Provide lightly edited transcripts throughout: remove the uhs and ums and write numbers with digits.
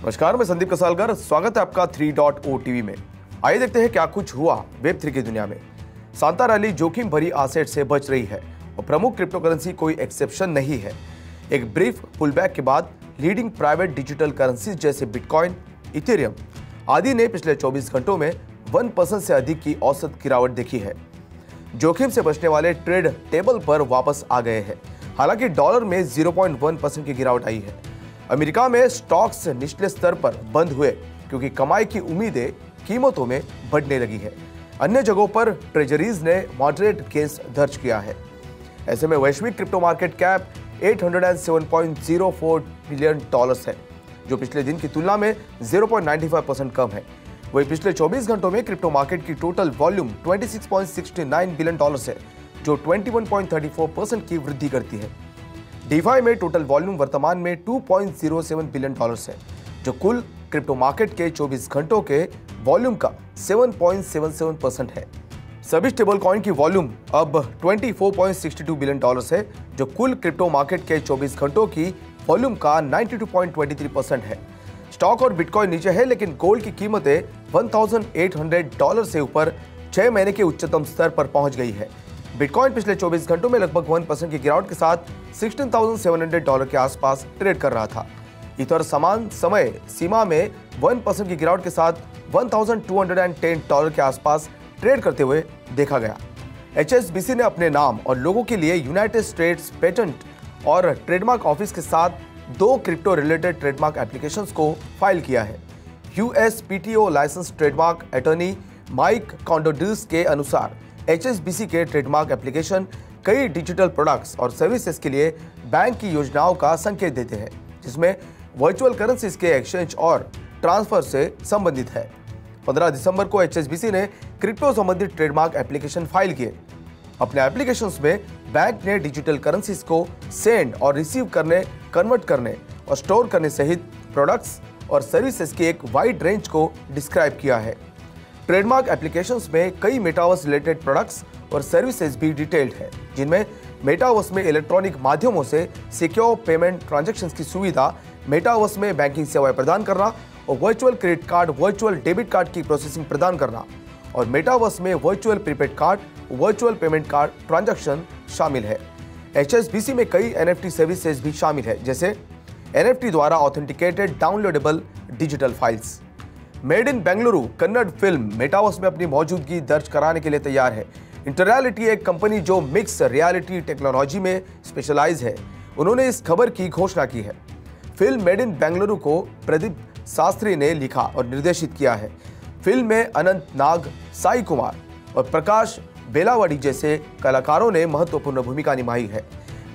नमस्कार, मैं संदीप कसालकर। स्वागत है आपका 3.0 टीवी में। आइए देखते हैं क्या कुछ हुआ वेब3 की दुनिया में। सांता रैली जोखिम भरी एसेट से बच रही है और प्रमुख क्रिप्टो करेंसी कोई एक्सेप्शन नहीं है। एक ब्रीफ पुलबैक के बाद लीडिंग प्राइवेट डिजिटल करेंसीज जैसे बिटकॉइन, इथेरियम आदि ने पिछले 24 घंटों में 1% से अधिक की औसत गिरावट देखी है। जोखिम से बचने वाले ट्रेड टेबल पर वापस आ गए हैं। हालांकि डॉलर में 0.1% की गिरावट आई है। अमेरिका में स्टॉक्स निचले स्तर पर बंद हुए क्योंकि कमाई की उम्मीदें कीमतों में बढ़ने लगी है। अन्य जगहों पर ट्रेजरीज ने मॉडरेट गेंस दर्ज किया है। ऐसे में वैश्विक crypto market cap 807.04 billion dollars है, जो पिछले दिन की तुलना में 0.95% कम है। वही पिछले 24 घंटों में क्रिप्टो मार्केट की टोटल वॉल्यूम 26.69 बिलियन डॉलर्स है, जो 21.34% की वृद्धि करती है। डीफाई में टोटल वॉल्यूम वर्तमान में 2.07 बिलियन डॉलर्स है, जो कुल क्रिप्टो मार्केट के 24 घंटों के वॉल्यूम का 7.77% है। सभी स्टेबल कॉइन की वॉल्यूम अब 24.62 बिलियन डॉलर्स है, जो कुल क्रिप्टो मार्केट के 24 घंटों की वॉल्यूम का 92.23% है। स्टॉक और बिटकॉइन नीचे है, लेकिन गोल्ड की कीमतें $1,800 से ऊपर 6 महीने के उच्चतम स्तर पर पहुंच गई है। बिटकॉइन पिछले 24 घंटों में लगभग 1% की गिरावट के साथ $16,700 के आसपास ट्रेड कर रहा था। इथर समान समय सीमा में 1% की गिरावट के साथ $1,210 के आसपास ट्रेड करते हुए देखा गया। HSBC ने अपने नाम और लोगों के लिए यूनाइटेड स्टेट्स पेटेंट और ट्रेडमार्क ऑफिस के साथ 2 क्रिप्टो रिलेटेड ट्रेडमार्क एप्लीकेशंस को फाइल किया है। USPTO licence trademark attorney Mike Kondoudis के अनुसार HSBC के ट्रेडमार्क एप्लीकेशन कई डिजिटल प्रोडक्ट्स और सर्विसेज के लिए बैंक की योजनाओं का संकेत देते हैं, जिसमें वर्चुअल करेंसीज के एक्सचेंज और ट्रांसफर से संबंधित है। 15 दिसंबर को HSBC ने क्रिप्टो संबंधित ट्रेडमार्क एप्लीकेशन फाइल किए। अपने एप्लीकेशंस में बैंक ने डिजिटल करेंसीज को सेंड और रिसीव करने, कन्वर्ट करने और स्टोर करने सहित प्रोडक्ट्स और सर्विसेज की एक वाइड रेंज को डिस्क्राइब किया है। ट्रेडमार्क एप्लीकेशंस में कई मेटावर्स रिलेटेड प्रोडक्ट्स और सर्विसेज भी डिटेल्ड है, जिनमें मेटावर्स में इलेक्ट्रॉनिक माध्यमों से सिक्योर पेमेंट ट्रांजैक्शंस की सुविधा, मेटावर्स में बैंकिंग सेवाएं प्रदान करना और virtual credit card, virtual debit card की प्रोसेसिंग प्रदान करना, और मेटावर्स में virtual prepaid card, virtual payment card transaction शामिल है। HSBC में कई NFT सर्विसेज भी शामिल है, जैसे NFT द्वारा authenticated downloadable digital files. Made in Bengaluru Kannada film metaverse में अपनी मौजूदगी दर्ज कराने के लिए तैयार है। इंटररियलिटी एक कंपनी जो मिक्स रियलिटी टेक्नोलॉजी में स्पेशलाइज है, उन्होंने इस खबर की घोषणा की है। फिल्म मेड इन बेंगलुरु को प्रदीप शास्त्री ने लिखा और निर्देशित किया है। फिल्म में अनंत नाग, साई कुमार और प्रकाश बेलावड़ी जैसे कलाकारों ने महत्वपूर्ण भूमिका निभाई है,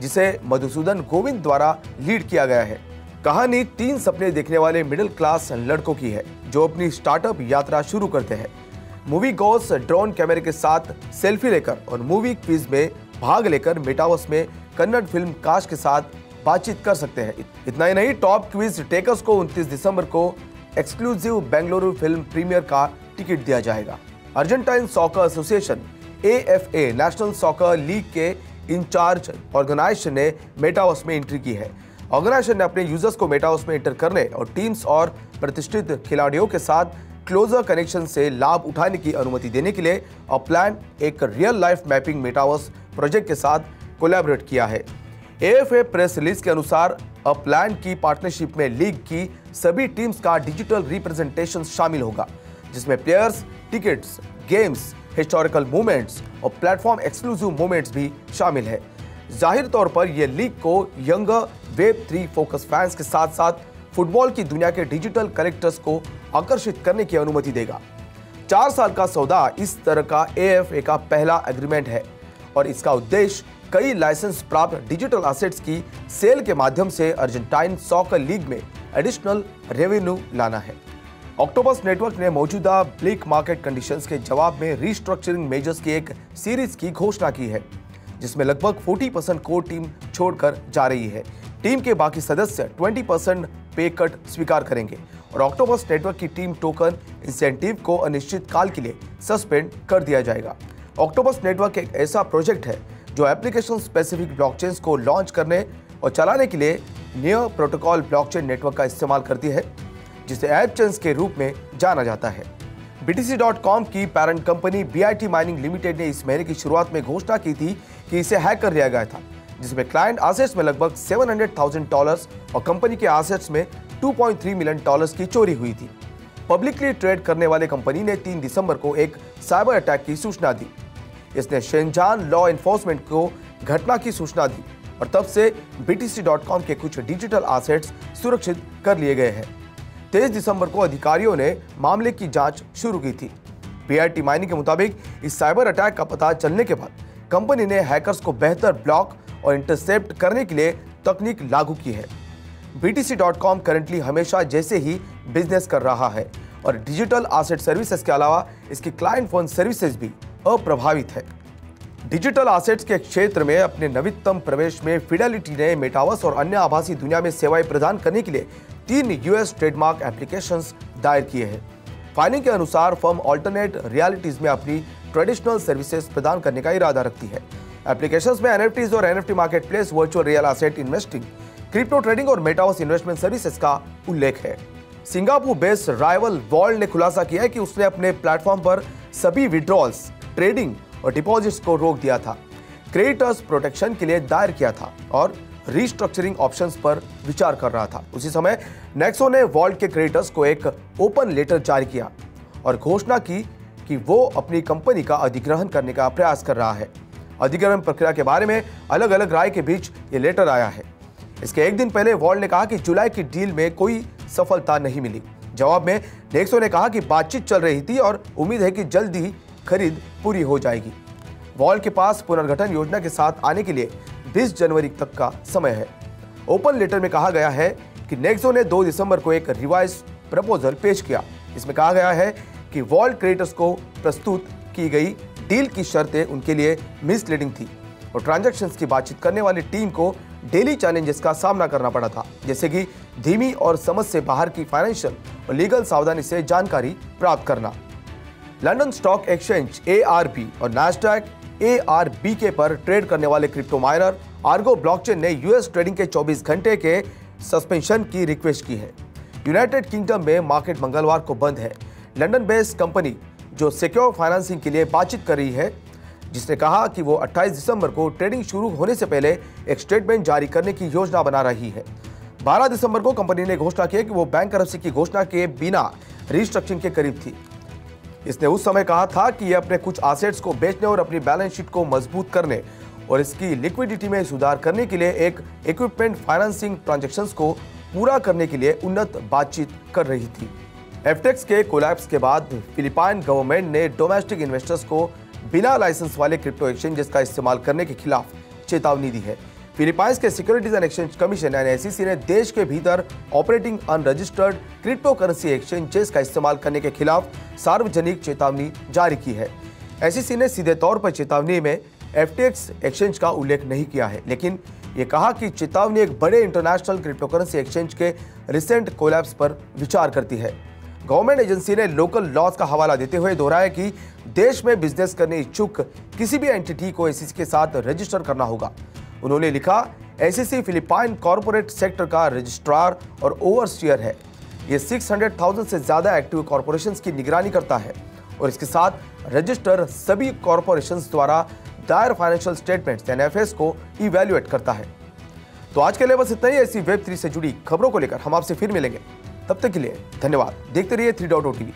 जिसे मधुसूदन गोविंद द्वारा लीड किया गया है। कहानी 3 सपने देखने वाले मिडिल क्लास लड़कों की है, जो अपनी स्टार्टअप यात्रा शुरू करते हैं। मूवी गोस ड्रोन कैमरे के साथ सेल्फी लेकर और मूवी क्विज में भाग लेकर मेटावर्स में कन्नड़ फिल्म कास्ट के साथ बातचीत कर सकते हैं। इतना ही नहीं, टॉप क्विज टेकर्स को 29 दिसंबर को एक्सक्लूसिव बेंगलुरु फिल्म प्रीमियर का टिकट दिया जाएगा। Argentine soccer association AFA national soccer league के इंचार्ज ऑर्गेनाइजेशन ने मेटावर्स में एंट्री की है। ऑर्गेनाइजेशन ने अपने यूजर्स को मेटावर्स में एंटर करने और टीम्स और प्रतिष्ठित खिलाड़ियों के साथ क्लोजर कनेक्शन से लाभ उठाने की अनुमति देने के लिए अपप्लान, एक real life mapping metaverse project के साथ कोलैबोरेट किया है। AFA प्रेस रिलीज के अनुसार अपप्लान की पार्टनरशिप में लीग की सभी टीम्स का डिजिटल रिप्रेजेंटेशन शामिल होगा, जिसमें players, tickets, games, historical movements और प्लेटफॉर्म एक्सक्लूसिव मूवमेंट्स भी शामिल है। जाहिर तौर पर यह लीग को यंगर वेब3 फोकस फैंस के साथ साथ फुटबॉल की दुनिया के डिजिटल कलेक्टर्स को आकर्षित करने की अनुमति देगा। 4 साल का सौदा इस तरह का AFA का पहला एग्रीमेंट है और इसका उद्देश्य कई लाइसेंस प्राप्त डिजिटल एसेट्स की सेल के माध्यम से अर्जेंटाइन सॉकर लीग में एडिशनल रेवेन्यू लाना है। ऑक्टोपस नेटवर्क ने मौजूदा ब्लैक मार्केट कंडीशंस के जवाब में रीस्ट्रक्चरिंग मेजर्स की एक सीरीज की घोषणा की है, जिसमें लगभग 40% कोर टीम छोड़कर जा रही है। टीम के बाकी सदस्य 20% पे कट स्वीकार करेंगे और ऑक्टोपस नेटवर्क की टीम टोकन इंसेंटिव को अनिश्चित काल के लिए सस्पेंड कर दिया जाएगा। ऑक्टोपस नेटवर्क एक ऐसा प्रोजेक्ट है जो एप्लीकेशन स्पेसिफिक ब्लॉकचेन्स को लॉन्च करने और चलाने के लिए नियर प्रोटोकॉल ब्लॉकचेन नेटवर्क का इस्तेमाल करती है। जिसे एपचेंस के रूप में जाना जाता है। BTC.com की parent company BIT mining limited ने इस महीने की शुरुआत में घोषणा की थी कि इसे हैक कर लिया गया था, जिसमें क्लाइंट एसेट्स में लगभग $700,000 और कंपनी के एसेट्स में $2.3 मिलियन की चोरी हुई थी। पब्लिकली ट्रेड करने वाले कंपनी ने 3 दिसंबर को एक साइबर अटैक की सूचना दी। इसने शेंजान लॉ एनफोर्समेंट को घटना की सूचना दी और तब से BTC.com के कुछ डिजिटल एसेट्स सुरक्षित कर लिए गए हैं। 23 दिसंबर को अधिकारियों ने मामले की जांच शुरू की थी। BIT माइनिंग के मुताबिक इस साइबर अटैक का पता चलने के बाद कंपनी ने हैकर्स को बेहतर ब्लॉक और इंटरसेप्ट करने के लिए तकनीक लागू की है। BTC.com करंटली हमेशा जैसे ही बिजनेस कर रहा है और डिजिटल एसेट सर्विसेज के अलावा इसकी क्लाइंट फोन सर्विसेज भी अप्रभावित है। डिजिटल एसेट्स के क्षेत्र में अपने नवीनतम प्रवेश में फिडेलिटी ने मेटावर्स और अन्य आभासी दुनिया में सेवाएं प्रदान करने के लिए 3 US ट्रेडमार्क एप्लीकेशंस दायर किए हैं। फाइलिंग के अनुसार फर्म ऑल्टरनेट रियलिटीज में अपनी ट्रेडिशनल सर्विसेज प्रदान करने का इरादा रखती है। एप्लीकेशंस में NFTs और NFT marketplace, virtual real asset investing, crypto trading और मेटावर्स इन्वेस्टमेंट सर्विसेज का उल्लेख है। सिंगापुर बेस्ड राइवल वॉल्ट ने खुलासा किया है कि उसने अपने प्लेटफॉर्म पर सभी विड्रॉल्स, ट्रेडिंग और डिपॉजिट्स को रोक दिया था, क्रेडिटर्स प्रोटेक्शन के लिए दायर किया था और रीस्ट्रक्चरिंग ऑप्शंस पर विचार कर रहा था। उसी समय नेक्सो ने वॉल्ट के क्रेडिटर्स को एक ओपन लेटर जारी किया और घोषणा की कि वो अपनी कंपनी का अधिग्रहण करने का प्रयास कर रहा है। अधिग्रहण प्रक्रिया के बारे में अलग अलग राय के बीच ये लेटर आया है। इसके एक दिन पहले वॉल्ट ने कहा कि जुलाई की डील में कोई सफलता नहीं मिली। जवाब में नेक्सो ने कहा कि बातचीत चल रही थी और उम्मीद है कि जल्द ही खरीद पूरी हो जाएगी। वॉल्ट के पास पुनर्गठन योजना के साथ आने के लिए 20 जनवरी तक का समय है। ओपन लेटर में कहा गया है कि नेक्सो ने 2 दिसंबर को एक रिवाइज प्रपोजल पेश किया। इसमें कहा गया है कि वॉल्ट क्रेडिटर्स को प्रस्तुत की गई डील की शर्तें उनके लिए मिसलीडिंग थी और ट्रांजैक्शंस की बातचीत करने वाली टीम को डेली चैलेंजेस का सामना करना पड़ा था, जैसे कि धीमी और समझ से बाहर की फाइनेंशियल और लीगल सावधानी से जानकारी प्राप्त करना। लंदन स्टॉक एक्सचेंज ARB और नैस्डैक ARBK पर ट्रेड करने वाले क्रिप्टो माइनर आर्गो ब्लॉकचेन ने US ट्रेडिंग के 24 घंटे के सस्पेंशन की रिक्वेस्ट की है। यूनाइटेड किंगडम में मार्केट मंगलवार को बंद है। लंदन बेस्ड कंपनी जो सिक्योर फाइनेंसिंग के लिए बातचीत कर रही है, जिसने कहा कि वो 28 दिसंबर को ट्रेडिंग शुरू होने से पहले एक स्टेटमेंट जारी करने की योजना बना रही है। 12 दिसंबर को कंपनी ने घोषणा की कि वो बैंकरप्सी की घोषणा के बिना रीस्ट्रक्चरिंग के करीब थी। इसने उस समय कहा था कि यह अपने कुछ एसेट्स को बेचने और अपनी बैलेंस शीट को मजबूत करने और इसकी लिक्विडिटी में सुधार करने के लिए एक इक्विपमेंट फाइनेंसिंग ट्रांजैक्शंस को पूरा करने के लिए उन्नत बातचीत कर रही थी। FTX के कोलैप्स के बाद फिलिपाइन गवर्नमेंट ने डोमेस्टिक इन्वेस्टर्स को बिना लाइसेंस वाले क्रिप्टो एक्सचेंजेस का इस्तेमाल करने के खिलाफ चेतावनी दी है। फिलीपाइंस के securities and exchange commission SEC ने देश के भीतर operating unregistered crypto currency exchanges का इस्तेमाल करने के खिलाफ सार्वजनिक चेतावनी जारी की है। SEC ने सीधे तौर पर चेतावनी में FTX एक्सचेंज का उल्लेख नहीं किया है, लेकिन ये कहा कि चेतावनी एक बड़े इंटरनेशनल क्रिप्टो करेंसी एक्सचेंज के रिसेंट कोलैप्स पर विचार करती है। गवर्नमेंट एजेंसी ने लोकल लॉज का हवाला देते हुए दोहराया कि देश में बिजनेस करने इच्छुक किसी भी एंटिटी को SEC के साथ रजिस्टर करना होगा। उन्होंने लिखा, SEC फिलिपाइन कॉर्पोरेट सेक्टर का रजिस्ट्रार और ओवरसीयर है। ये 600,000 से ज्यादा एक्टिव कॉर्पोरेशंस की निगरानी करता है और इसके साथ रजिस्टर सभी कॉर्पोरेशंस द्वारा दायर फाइनेंशियल स्टेटमेंट्स NFS को इवैल्यूएट करता है। तो आज के लिए बस इतना ही। ऐसी Web3 से जुड़ी खबरों को लेकर हम आपसे फिर मिलेंगे। तब तक के लिए धन्यवाद। देखते रहिए 3.0 TV।